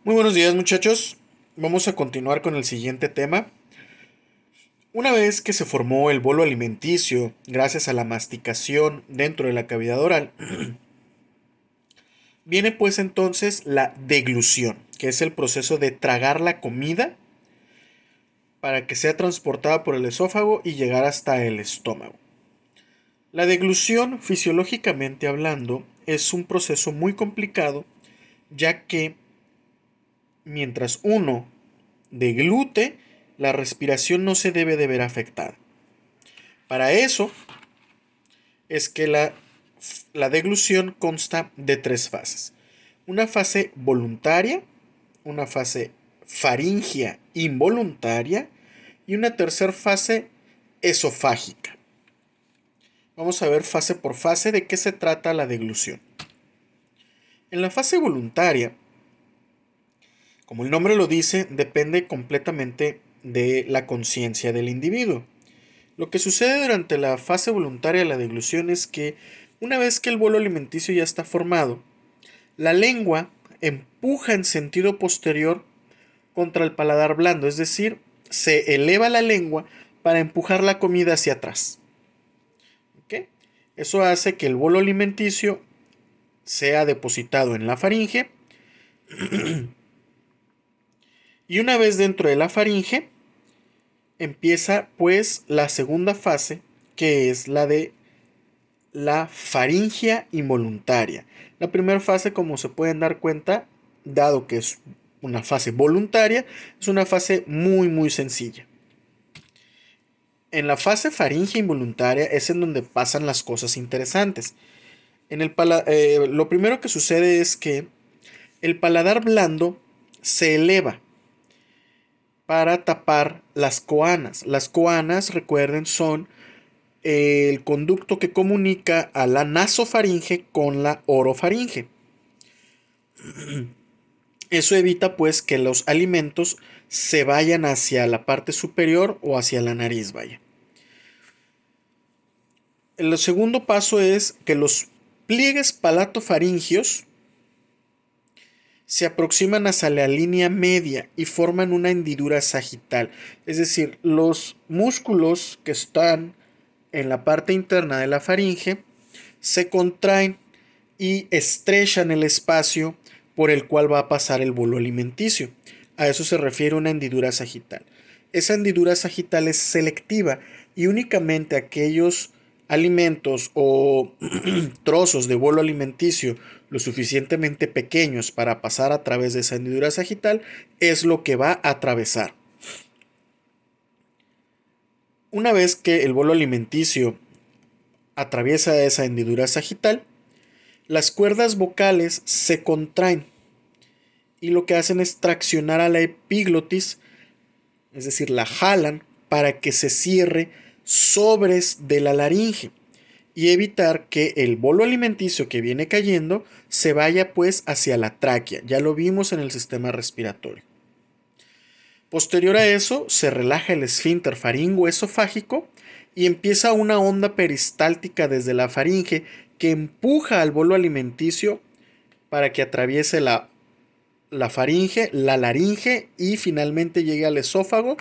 Muy buenos días, muchachos. Vamos a continuar con el siguiente tema. Una vez que se formó el bolo alimenticio gracias a la masticación dentro de la cavidad oral, viene pues entonces la deglución, que es el proceso de tragar la comida para que sea transportada por el esófago y llegar hasta el estómago. La deglución, fisiológicamente hablando, es un proceso muy complicado, ya que mientras uno deglute, la respiración no se debe de ver afectada. Para eso es que la deglución consta de tres fases. Una fase voluntaria, una fase faríngea involuntaria y una tercera fase esofágica. Vamos a ver fase por fase de qué se trata la deglución. En la fase voluntaria, como el nombre lo dice, depende completamente de la conciencia del individuo. Lo que sucede durante la fase voluntaria de la deglución es que una vez que el bolo alimenticio ya está formado, la lengua empuja en sentido posterior contra el paladar blando, es decir, se eleva la lengua para empujar la comida hacia atrás. ¿Ok? Eso hace que el bolo alimenticio sea depositado en la faringe y una vez dentro de la faringe empieza pues la segunda fase, que es la de la faringia involuntaria. La primera fase, como se pueden dar cuenta, dado que es una fase voluntaria, es una fase muy sencilla. En la fase faringia involuntaria es en donde pasan las cosas interesantes. Lo primero que sucede es que el paladar blando se eleva para tapar las coanas. Las coanas, recuerden, son el conducto que comunica a la nasofaringe con la orofaringe. Eso evita pues que los alimentos se vayan hacia la parte superior o hacia la nariz, vaya. El segundo paso es que los pliegues palatofaringios se aproximan hacia la línea media y forman una hendidura sagital. Es decir, los músculos que están en la parte interna de la faringe se contraen y estrechan el espacio por el cual va a pasar el bolo alimenticio. A eso se refiere una hendidura sagital. Esa hendidura sagital es selectiva y únicamente aquellos alimentos o trozos de bolo alimenticio lo suficientemente pequeños para pasar a través de esa hendidura sagital es lo que va a atravesar. Una vez que el bolo alimenticio atraviesa esa hendidura sagital, las cuerdas vocales se contraen y lo que hacen es traccionar a la epiglotis, es decir, la jalan para que se cierre sobres de la laringe y evitar que el bolo alimenticio que viene cayendo se vaya pues hacia la tráquea. Ya lo vimos en el sistema respiratorio. Posterior a eso, se relaja el esfínter faringo-esofágico y empieza una onda peristáltica desde la faringe que empuja al bolo alimenticio para que atraviese la faringe, la laringe y finalmente llegue al esófago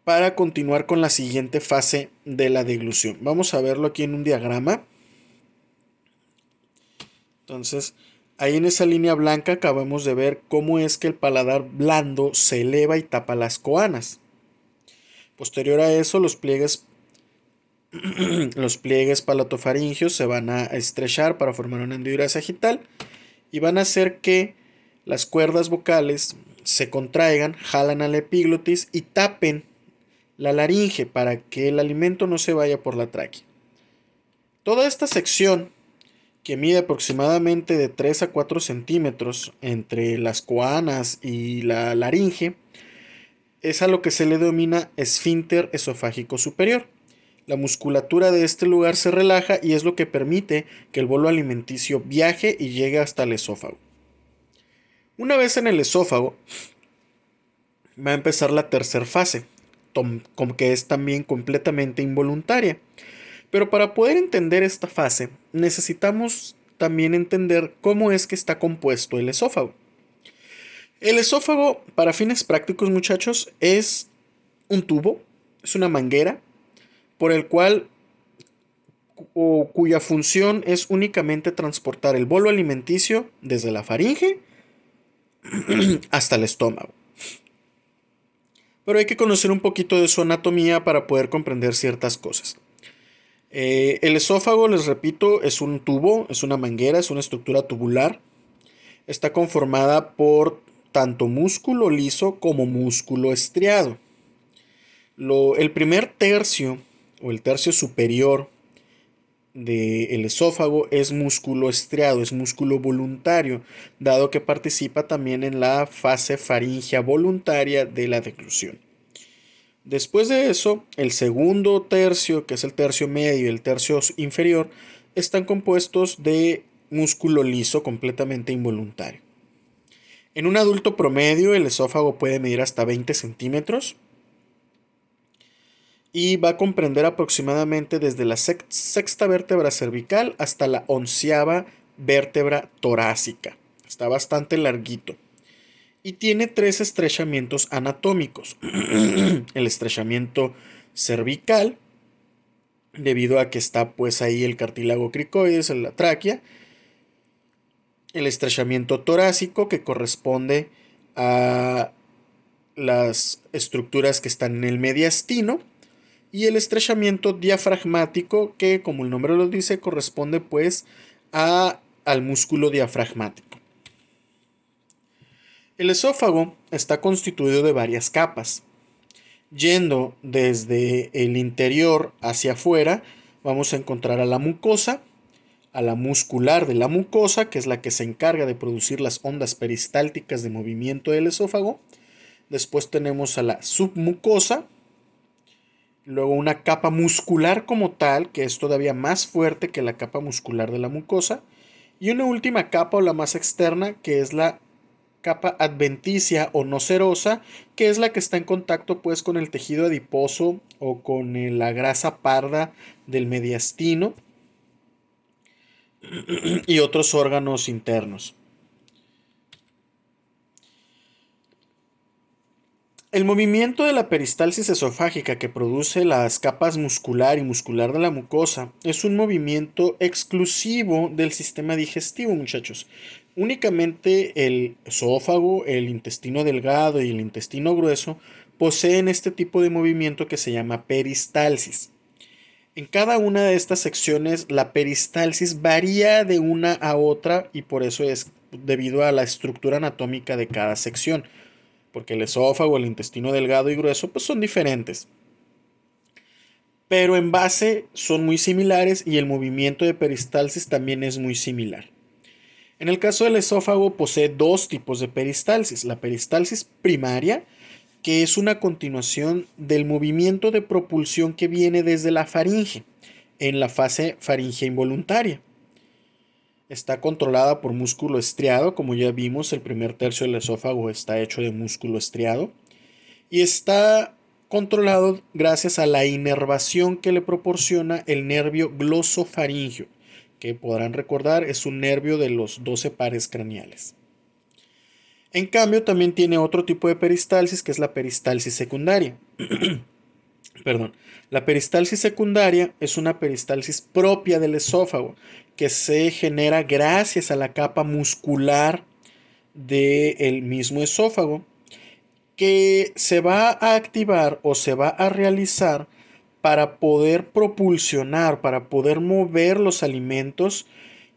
para continuar con la siguiente fase de la deglución. Vamos a verlo aquí en un diagrama. Entonces, ahí en esa línea blanca acabamos de ver cómo es que el paladar blando se eleva y tapa las coanas. Posterior a eso, los pliegues palatofaringios se van a estrechar para formar una hendidura sagital y van a hacer que las cuerdas vocales se contraigan, jalan a la epiglotis y tapen la laringe para que el alimento no se vaya por la tráquea. Toda esta sección, que mide aproximadamente de 3 a 4 centímetros entre las coanas y la laringe, es a lo que se le denomina esfínter esofágico superior. La musculatura de este lugar se relaja y es lo que permite que el bolo alimenticio viaje y llegue hasta el esófago. Una vez en el esófago, va a empezar la tercera fase, que es también completamente involuntaria. Pero para poder entender esta fase, necesitamos también entender cómo es que está compuesto el esófago. El esófago, para fines prácticos, muchachos, es un tubo, es una manguera, por el cual o cuya función es únicamente transportar el bolo alimenticio desde la faringe hasta el estómago. Pero hay que conocer un poquito de su anatomía para poder comprender ciertas cosas. El esófago, les repito, es un tubo, es una manguera, es una estructura tubular. Está conformada por tanto músculo liso como músculo estriado. El primer tercio o el tercio superior del esófago es músculo estriado, es músculo voluntario, dado que participa también en la fase faríngea voluntaria de la deglución. Después de eso, el segundo tercio, que es el tercio medio y el tercio inferior, están compuestos de músculo liso completamente involuntario. En un adulto promedio, el esófago puede medir hasta 20 centímetros y va a comprender aproximadamente desde la sexta vértebra cervical hasta la 11ª vértebra torácica. Está bastante larguito. Y tiene 3 estrechamientos anatómicos. El estrechamiento cervical, debido a que está pues ahí el cartílago cricoides en la tráquea. El estrechamiento torácico, que corresponde a las estructuras que están en el mediastino. Y el estrechamiento diafragmático, que como el nombre lo dice, corresponde pues al músculo diafragmático. El esófago está constituido de varias capas. Yendo desde el interior hacia afuera, vamos a encontrar a la mucosa, a la muscular de la mucosa, que es la que se encarga de producir las ondas peristálticas de movimiento del esófago. Después tenemos a la submucosa, luego una capa muscular como tal, que es todavía más fuerte que la capa muscular de la mucosa, y una última capa o la más externa, que es la capa adventicia o no serosa, que es la que está en contacto pues con el tejido adiposo o con la grasa parda del mediastino y otros órganos internos. El movimiento de la peristalsis esofágica que produce las capas muscular y muscular de la mucosa es un movimiento exclusivo del sistema digestivo, muchachos. Únicamente el esófago, el intestino delgado y el intestino grueso poseen este tipo de movimiento que se llama peristalsis. En cada una de estas secciones la peristalsis varía de una a otra y por eso es debido a la estructura anatómica de cada sección, porque el esófago, el intestino delgado y grueso pues son diferentes. Pero en base son muy similares y el movimiento de peristalsis también es muy similar. En el caso del esófago posee dos tipos de peristalsis. La peristalsis primaria, que es una continuación del movimiento de propulsión que viene desde la faringe, en la fase faríngea involuntaria. Está controlada por músculo estriado, como ya vimos, el primer tercio del esófago está hecho de músculo estriado. Y está controlado gracias a la inervación que le proporciona el nervio glosofaringio, que podrán recordar es un nervio de los 12 pares craneales. En cambio, también tiene otro tipo de peristalsis, que es la peristalsis secundaria. Perdón. La peristalsis secundaria es una peristalsis propia del esófago, que se genera gracias a la capa muscular del mismo esófago, que se va a activar o se va a realizar para poder propulsionar, para poder mover los alimentos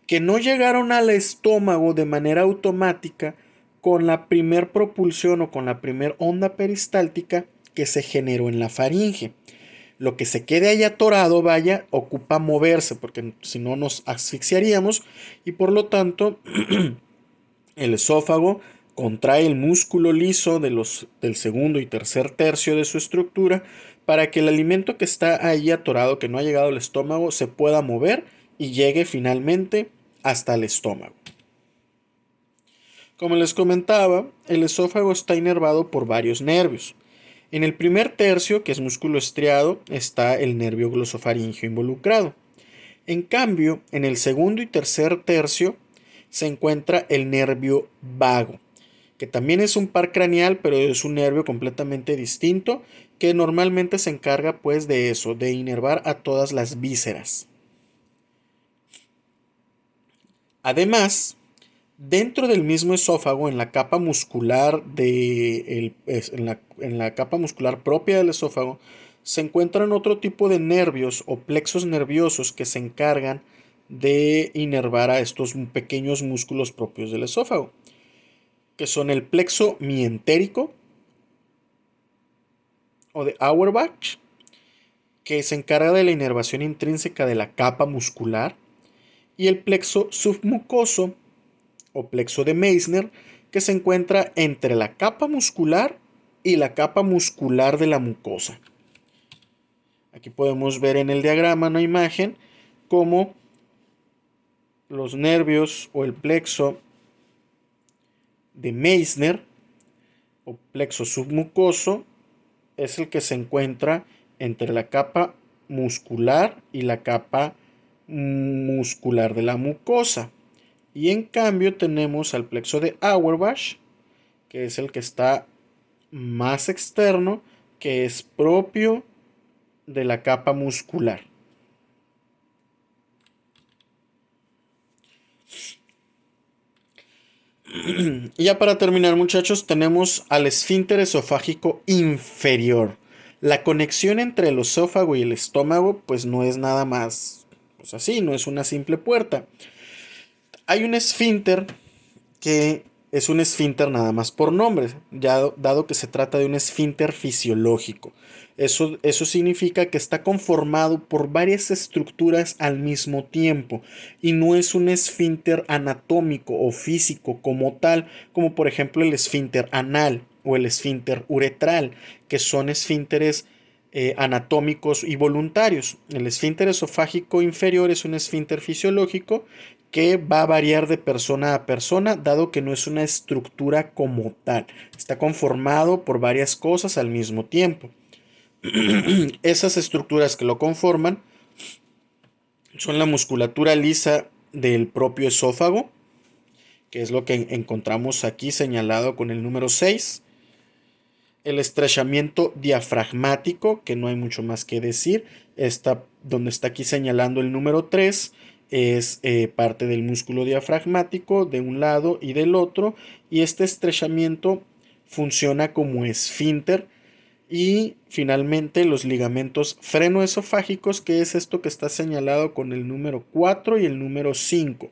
que no llegaron al estómago de manera automática con la primer propulsión o con la primer onda peristáltica que se generó en la faringe. Lo que se quede ahí atorado, vaya, ocupa moverse, porque si no nos asfixiaríamos y por lo tanto el esófago contrae el músculo liso del segundo y tercer tercio de su estructura para que el alimento que está ahí atorado, que no ha llegado al estómago, se pueda mover y llegue finalmente hasta el estómago. Como les comentaba, el esófago está inervado por varios nervios. En el primer tercio, que es músculo estriado, está el nervio glosofaringio involucrado. En cambio, en el segundo y tercer tercio se encuentra el nervio vago, que también es un par craneal, pero es un nervio completamente distinto, que normalmente se encarga pues de eso, de inervar a todas las vísceras. Además, dentro del mismo esófago, en la capa muscular en la capa muscular propia del esófago, se encuentran otro tipo de nervios o plexos nerviosos que se encargan de inervar a estos pequeños músculos propios del esófago, que son el plexo mientérico o de Auerbach, que se encarga de la inervación intrínseca de la capa muscular, y el plexo submucoso o plexo de Meissner, que se encuentra entre la capa muscular y la capa muscular de la mucosa. Aquí podemos ver en el diagrama, una imagen, cómo los nervios o el plexo de Meissner o plexo submucoso es el que se encuentra entre la capa muscular y la capa muscular de la mucosa. Y en cambio tenemos al plexo de Auerbach, que es el que está más externo, que es propio de la capa muscular. Y ya para terminar, muchachos, tenemos al esfínter esofágico inferior. La conexión entre el esófago y el estómago pues no es nada más pues así, no es una simple puerta. Hay un esfínter que es un esfínter nada más por nombre, ya dado que se trata de un esfínter fisiológico. Eso significa que está conformado por varias estructuras al mismo tiempo y no es un esfínter anatómico o físico como tal, como por ejemplo el esfínter anal o el esfínter uretral, que son esfínteres anatómicos y voluntarios. El esfínter esofágico inferior es un esfínter fisiológico que va a variar de persona a persona, dado que no es una estructura como tal. Está conformado por varias cosas al mismo tiempo. Esas estructuras que lo conforman son la musculatura lisa del propio esófago, que es lo que encontramos aquí señalado con el número 6. El estrechamiento diafragmático, que no hay mucho más que decir, donde está aquí señalando el número 3, es parte del músculo diafragmático de un lado y del otro, y este estrechamiento funciona como esfínter. Y finalmente los ligamentos frenoesofágicos, que es esto que está señalado con el número 4 y el número 5.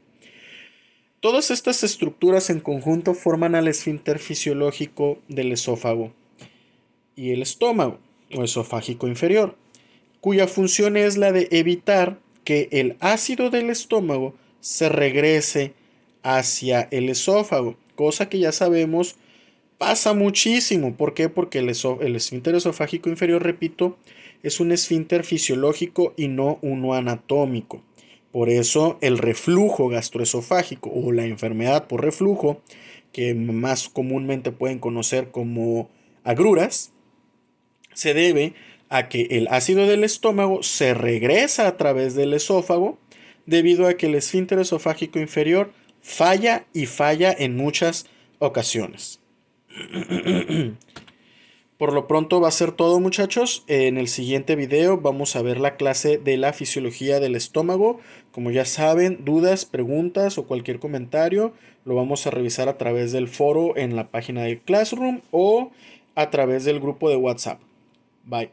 Todas estas estructuras en conjunto forman al esfínter fisiológico del esófago y el estómago o esofágico inferior, cuya función es la de evitar que el ácido del estómago se regrese hacia el esófago, cosa que ya sabemos pasa muchísimo. ¿Por qué? Porque el esfínter esofágico inferior, repito, es un esfínter fisiológico y no uno anatómico. Por eso el reflujo gastroesofágico o la enfermedad por reflujo, que más comúnmente pueden conocer como agruras, se debe a que el ácido del estómago se regresa a través del esófago debido a que el esfínter esofágico inferior falla y falla en muchas ocasiones. Por lo pronto va a ser todo, muchachos. En el siguiente video vamos a ver la clase de la fisiología del estómago. Como ya saben, dudas, preguntas o cualquier comentario lo vamos a revisar a través del foro en la página de Classroom o a través del grupo de WhatsApp. Bye.